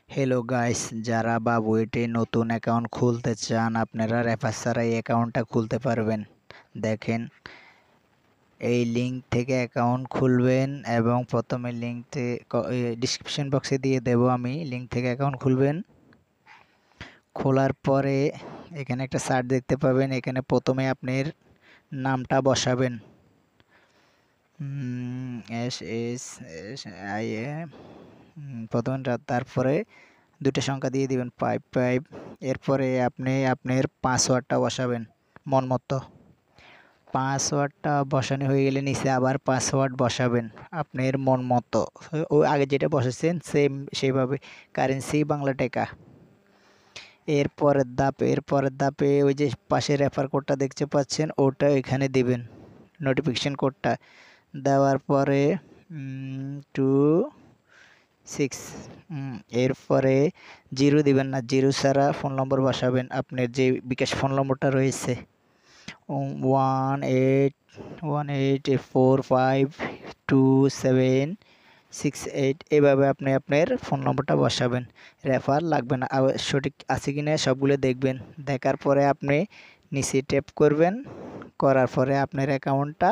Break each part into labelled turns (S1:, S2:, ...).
S1: Hello guys, যারা বাবুইটে নতুন account খুলতে চান আপনারা রেফার ছাড়া এই অ্যাকাউন্টটা খুলতে পারবেন। দেখেন, এই লিঙ্ক থেকে অ্যাকাউন্ট খুলবেন এবং প্রথমে লিঙ্কতে ডিসক্রিপশন বক্সে দিয়ে দেব আমি। লিঙ্ক থেকে অ্যাকাউন্ট খুলবেন। খোলার পরে এখানে একটা সার্চ দেখতে পাবেন। এখানে প্রথমে আপনার নামটা বসাবেন। SSSIA প্রথমে, তারপরে দুটো সংখ্যা দিয়ে দিবেন 55। এরপরে আপনি আপনার পাসওয়ার্ডটা বসাবেন মন মতো। পাসওয়ার্ডটা বসানো হয়ে গেলে নিচে আবার পাসওয়ার্ড বসাবেন আপনার মন মতো। ওই আগে যেটা বসেছেন সেম সেইভাবে, কারেন্সি বাংলা টাকা। এরপরের ধাপে ওই যে পাশে রেফার কোডটা দেখতে পাচ্ছেন, ওটা এখানে দিবেন। নোটিফিকেশন কোডটা দেওয়ার পরে 26 এরপরে 0 দিবেন না, 0 ছাড়া ফোন নম্বর বসাবেন। আপনার যে বিকাশ ফোন নম্বরটা রয়েছে 1884527278, এভাবে আপনি আপনার ফোন নম্বরটা বসাবেন। রেফার লাগবে না, সঠিক আছে কি না সবগুলো দেখবেন। দেখার পরে আপনি নিচে ট্যাপ করবেন। করার পরে আপনার অ্যাকাউন্টটা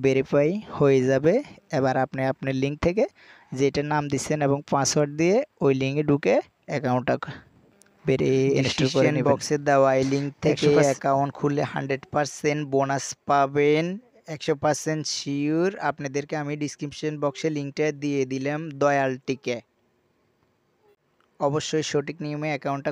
S1: ভেরিফাই হয়ে যাবে। এবার আপনি আপনার লিঙ্ক থেকে যেটা নাম দিচ্ছেন এবং পাসওয়ার্ড দিয়ে ওই লিঙ্কে ঢুকে অ্যাকাউন্টটা ইনস্টল করে নেবেন। বক্সে দেওয়া এই লিঙ্ক থেকে অ্যাকাউন্ট খুললে 100% বোনাস পাবেন। 100% শিওর। আপনাদেরকে আমি ডিসক্রিপশন বক্সে লিঙ্কটা দিয়ে দিলাম দয়ালটিকে। অবশ্যই সঠিক নিয়মে অ্যাকাউন্টটা